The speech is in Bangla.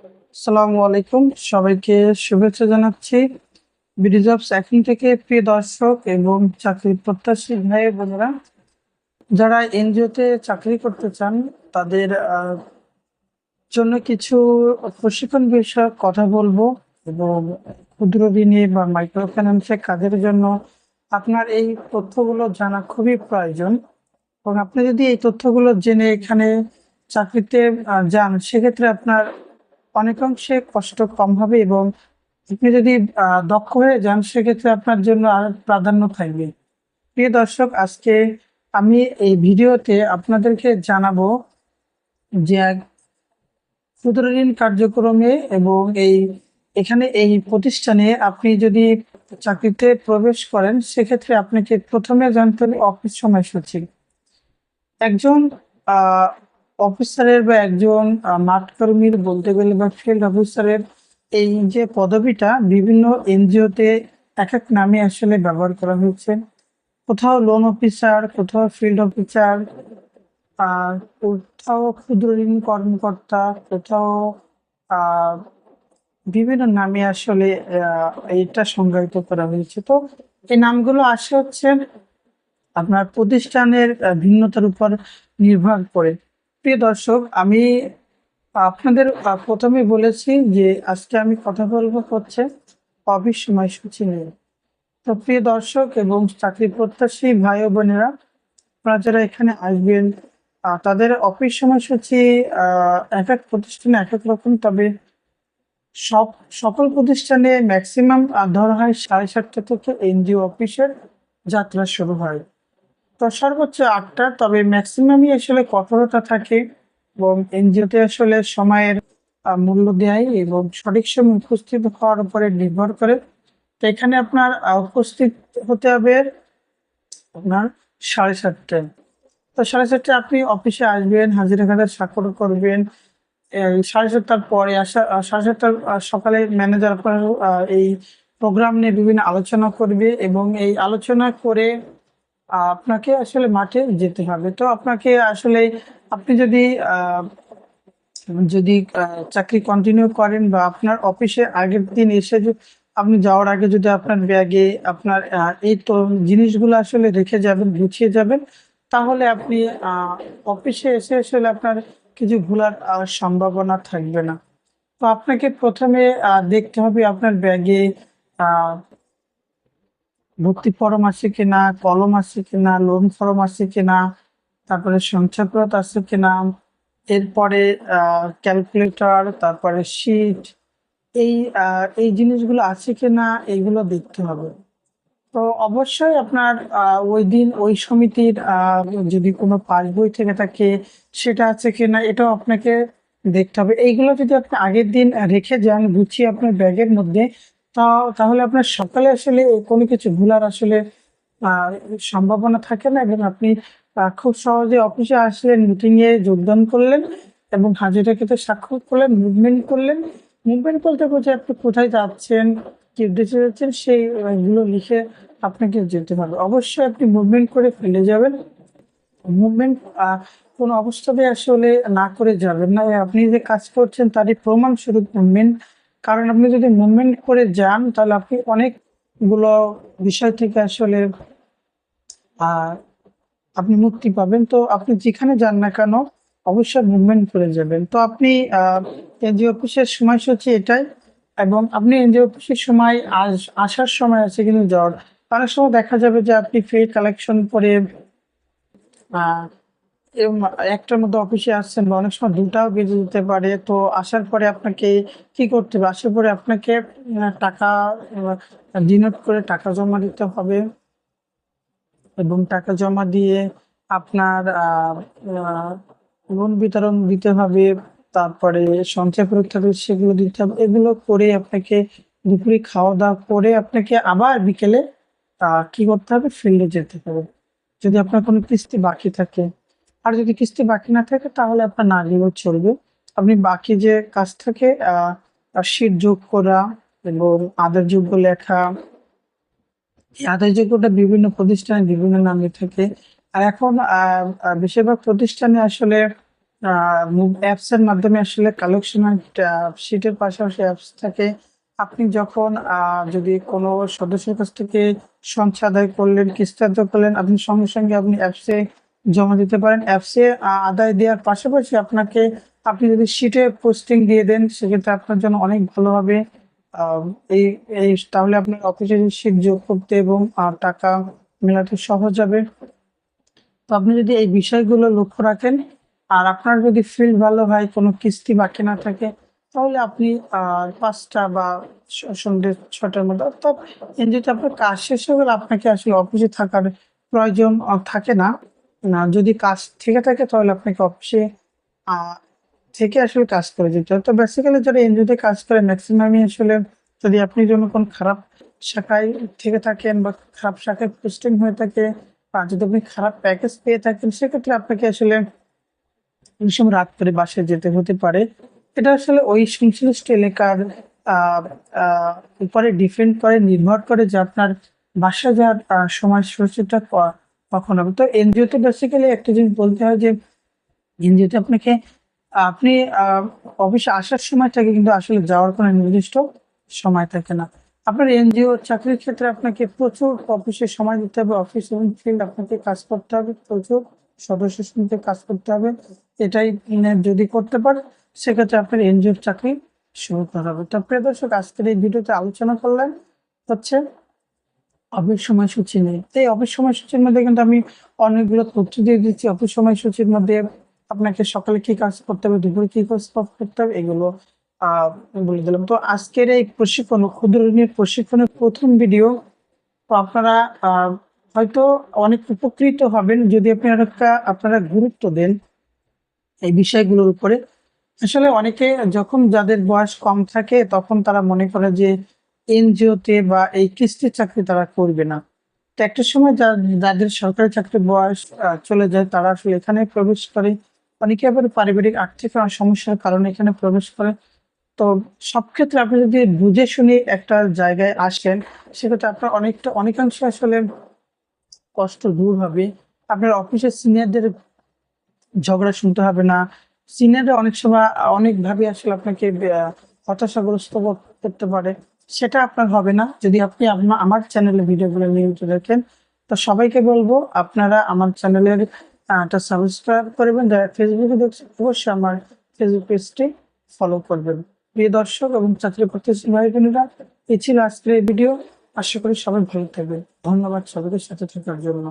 আসসালামু আলাইকুম, সবাইকে শুভেচ্ছা জানাচ্ছি। বিডি জবস এখন থেকে প্রিয় দর্শক এবং চাকরি প্রত্যাশী ভাই বোনেরা, যারা এনজিওতে চাকরি করতে চান তাদের জন্য কিছু প্রশিক্ষণ বিষয়ক কথা বলবো। এবং ক্ষুদ্র ঋণে বা মাইক্রো ফাইন্যান্সের কাজের জন্য আপনার এই তথ্যগুলো জানা খুবই প্রয়োজন। এবং আপনি যদি এই তথ্যগুলো জেনে এখানে চাকরিতে যান, সেক্ষেত্রে আপনার অনেকাংশে কষ্ট কম হবে। এবং আপনি যদি দক্ষ হয়ে যান, সেক্ষেত্রে আপনার জন্য আর প্রাধান্য থাকবে। প্রিয় দর্শক, আজকে আমি এই ভিডিওতে আপনাদেরকে জানাবো যে ক্ষুদ্র ঋণ কার্যক্রমে এবং এখানে এই প্রতিষ্ঠানে আপনি যদি চাকরিতে প্রবেশ করেন, সেক্ষেত্রে আপনাকে প্রথমে জানতে হবে অফিস সময়সূচি। একজন আহ অফিসারের বা একজন মাঠ কর্মীর বলতে গেলে বা ফিল্ড অফিসারের এই যে পদবিটা বিভিন্ন এনজিওতে এক এক নামে আসলে ব্যবহার করা হয়েছে। কোথাও লোন অফিসার, কোথাও ফিল্ড অফিসার, আর কোথাও ক্ষুদ্র ঋণ কর্মকর্তা, কোথাও আহ বিভিন্ন নামে আসলে এইটা সংজ্ঞায়িত করা হয়েছে। তো এই নামগুলো আসে হচ্ছে আপনার প্রতিষ্ঠানের ভিন্নতার উপর নির্ভর করে। প্রিয় দর্শক, আমি আপনাদের প্রথমে বলেছি যে আজকে আমি কথা বলবো হচ্ছে অফিস সময়সূচি নিয়ে। তো প্রিয় দর্শক এবং চাকরি প্রত্যাশী ভাই ও বোনেরা, আপনারা যারা এখানে আসবেন, তাদের অফিস সময়সূচি এক এক প্রতিষ্ঠানে এক এক রকম। তবে সব সকল প্রতিষ্ঠানে ম্যাক্সিমাম ধরা হয় 7:30 থেকে এনজিও অফিসের যাত্রা শুরু হয়। তো সর্বোচ্চ 8টা, তবে ম্যাক্সিমামই আসলে কঠোরতা থাকে। এবং এনজিওতে আসলে সময়ের মূল্য দেয় এবং সঠিক সময় উপস্থিত হওয়ার উপরে নির্ভর করে। তো এখানে আপনার উপস্থিত হতে হবে আপনার 7:30টায়। তো 7:30টায় আপনি অফিসে আসবেন, হাজিরা খাতায় স্বাক্ষর করবেন। 7:30টার পরে আসা 7:30টার সকালে ম্যানেজার আপনার এই প্রোগ্রাম নিয়ে বিভিন্ন আলোচনা করবে এবং এই আলোচনা করে আপনাকে আসলে মাঠে যেতে হবে। তো আপনাকে আসলে আপনি যদি যদি চাকরি কন্টিনিউ করেন বা আপনার অফিসে আগের দিন এসে আপনি যাওয়ার আগে যদি আপনার ব্যাগে আপনার এই তো জিনিসগুলো আসলে রেখে যাবেন, গুছিয়ে যাবেন, তাহলে আপনি অফিসে এসে আসলে আপনার কিছু ভুলার সম্ভাবনা থাকবে না। তো আপনাকে প্রথমে দেখতে হবে আপনার ব্যাগে আহ ভর্তি ফরম আছে কিনা, কলম আছে কিনা, লোন ফরম আছে কিনা, তারপরে সঞ্চয়পত্র আছে কিনা, এরপরে ক্যালকুলেটর, তারপরে শিট, এই জিনিসগুলো আছে কিনা, এইগুলো দেখতে হবে। তো অবশ্যই আপনার ওই দিন ওই সমিতির যদি কোনো পাস বই থেকে থাকে, সেটা আছে কিনা এটাও আপনাকে দেখতে হবে। এইগুলো যদি আপনি আগের দিন রেখে যান গুছিয়ে আপনার ব্যাগের মধ্যে, তাহলে আপনার সকালে আসলে কোনো কিছু ভুলার আসলে আহ সম্ভাবনা থাকে না। এবং আপনি খুব সহজে অফিসে আসলেন, মিটিং এ যোগদান করলেন এবং হাজিরা খেতে স্বাক্ষর করলেন, মুভমেন্ট করলেন। মুভমেন্ট বলতে বোঝায় আপনি কোথায় যাচ্ছেন, কি উদ্দেশ্যে যাচ্ছেন, সেই গুলো লিখে আপনাকে যেতে হবে। অবশ্যই আপনি মুভমেন্ট করে ফেলে যাবেন। মুভমেন্ট কোনো অবস্থাতে আসলে না করে যাবেন না। আপনি যে কাজ করছেন তারই প্রমাণস্বরূপ মুভমেন্ট। কারণ আপনি যদি মুভমেন্ট করে যান, তাহলে আপনি অনেকগুলো বিষয় থেকে আসলে আহ আপনি মুক্তি পাবেন। তো আপনি যেখানে যান না কেন, অবশ্যই মুভমেন্ট করে যাবেন। তো আপনি এনজিও অফিসের সময়সূচি এটাই। এবং আপনি এনজিও অফিসের সময় আসার সময় আছে কিন্তু যাওয়ার অনেক সময় দেখা যাবে যে আপনি ফি কালেকশন করে আহ এরকম 1টার মধ্যে অফিসে আসছেন বা অনেক সময় 2টাও বেজে যেতে পারে। তো আসার পরে আপনাকে কি করতে হবে? আসার পরে আপনাকে টাকা ডিনোট করে টাকা জমা দিতে হবে এবং টাকা জমা দিয়ে আপনার লোন বিতরণ দিতে হবে। তারপরে সঞ্চয় পরীক্ষা সেগুলো দিতে হবে। এগুলো করে আপনাকে দুপুরে খাওয়া দাওয়া করে আপনাকে আবার বিকেলে কি করতে হবে? ফিল্ডে যেতে হবে, যদি আপনার কোনো কিস্তি বাকি থাকে। আর যদি কিস্তি বাকি না থাকে, তাহলে আপনার না গেলেও চলবে। আপনি বাকি যে কাজ থাকে শীট যোগ করা এবং আধার যোগ্য লেখা, এই আধার যোগ্যটা বিভিন্ন প্রতিষ্ঠানে বিভিন্ন নামে থাকে। আর এখন বেশিরভাগ প্রতিষ্ঠানে আসলে অ্যাপস এর মাধ্যমে আসলে কালেকশন শিটের পাশাপাশি অ্যাপস থাকে। আপনি যখন যদি কোনো সদস্যের কাছ থেকে সঞ্চয় আদায় করলেন, কিস্তি আদায় করলেন, আপনি সঙ্গে সঙ্গে আপনি অ্যাপসে জমা দিতে পারেন। অ্যাপসে আদায় দেওয়ার পাশাপাশি আপনি যদি শিটে পোস্টিং দিয়ে দেন, সেক্ষেত্রে আপনার জন্য অনেক ভালো হবে। আহ, এই এই তাহলে আপনার অফিসে শিট যোগ করতে এবং টাকা মেলাতে সহজ হবে। তো আপনি যদি এই বিষয়গুলো লক্ষ্য রাখেন আর আপনার যদি ফিল্ড ভালো হয়, কোনো কিস্তি বাকি না থাকে, তাহলে আপনি ৫টা বা সন্ধ্যে ৬টার মধ্যে, অর্থাৎ এনজিওতে আপনার কাজ শেষ হয়ে গেলে আপনাকে আসলে অফিসে থাকার প্রয়োজন থাকে না। যদি কাজ থেকে থাকে তাহলে আপনাকে অফিসে আহ, থেকে আসলে কাজ করে যেতে হয়। তো বেসিক্যালি যারা এনজিওতে কাজ করে ম্যাক্সিমামই আসলে, যদি আপনি যেন কোনো খারাপ শাখায় থেকে থাকেন বা খারাপ শাখায় পোস্টিং হয়ে থাকে, আর যদি আপনি খারাপ প্যাকেজ পেয়ে থাকেন, সেক্ষেত্রে আপনাকে আসলে অনেক সময় রাত করে বাসায় যেতে হতে পারে। এটা আসলে ওই সংশ্লিষ্ট এলাকার আহ আহ উপরে ডিপেন্ড করে, নির্ভর করে যে আপনার বাসা যাওয়ার সময়সূচিটা কখন হবে। তো এনজিওতে বেসিক্যালি একটা জিনিস বলতে হয় যে এনজিওতে আপনি অফিসে আসার সময় থাকে, কিন্তু আসলে যাওয়ার কোনো নির্দিষ্ট সময় থাকে না। আপনার এনজিও চাকরির ক্ষেত্রে আপনাকে প্রচুর অফিসে সময় দিতে হবে, অফিস এবং ফিল্ড আপনাকে কাজ করতে হবে, প্রচুর সদস্যের সঙ্গে কাজ করতে হবে। এটাই যদি করতে পারেন, সেক্ষেত্রে আপনার এনজিওর চাকরি শুরু করা হবে। তো প্রিয় দর্শক, আজকের এই ভিডিওতে আলোচনা করলেন হচ্ছে অফিস সময়সূচি নেই। এই অফিস সময়সূচির মধ্যে কিন্তু আমি অনেকগুলো তথ্য দিয়ে দিচ্ছি। অফিস সময়সূচির মধ্যে আপনাকে সকালে কি কাজ করতে হবে, দুপুরে কি কাজ করতে হবে, এগুলো আহ বলে দিলাম। তো আজকের এই প্রশিক্ষণ, ক্ষুদ্র ঋণের প্রশিক্ষণের প্রথম ভিডিও। তো আপনারা হয়তো অনেক উপকৃত হবেন যদি আপনারা গুরুত্ব দেন এই বিষয়গুলোর উপরে। আসলে অনেকে যখন যাদের বয়স কম থাকে, তখন তারা মনে করে যে এনজিওতে বা এই কিস্তির চাকরি তারা করবে না। তো একটা সময় যাদের সরকারি চাকরির বয়স চলে যায়, তারা আসলে এখানে প্রবেশ করে। অনেকে আবার পারিবারিক আর্থিক সমস্যার কারণে এখানে প্রবেশ করে। তো সব ক্ষেত্রে আপনি যদি বুঝে শুনে একটা জায়গায় আসেন, সেক্ষেত্রে আপনার অনেকাংশে আসলে কষ্ট দূর হবে। আপনার অফিসের সিনিয়রদের ঝগড়া শুনতে হবে না। সিনিয়ররা অনেক সময় অনেকভাবে আসলে আপনাকে হতাশাগ্রস্ত করতে পারে। সেটা আপনার হবে না যদি আপনি আমার চ্যানেলের ভিডিওগুলো নিয়মিত দেখেন। তো সবাইকে বলবো আপনারা আমার চ্যানেলের সাবস্ক্রাইব করবেন। যারা ফেসবুকে দেখছেন, অবশ্যই আমার ফেসবুক পেজটি ফলো করবেন। প্রিয় দর্শক এবং চাকরি প্রত্যাশী ভাই বোনেরা, এই ছিল আজকের এই ভিডিও। আশা করি সবাই ভালো থাকবেন। ধন্যবাদ সবাইকে সাথে থাকার জন্য।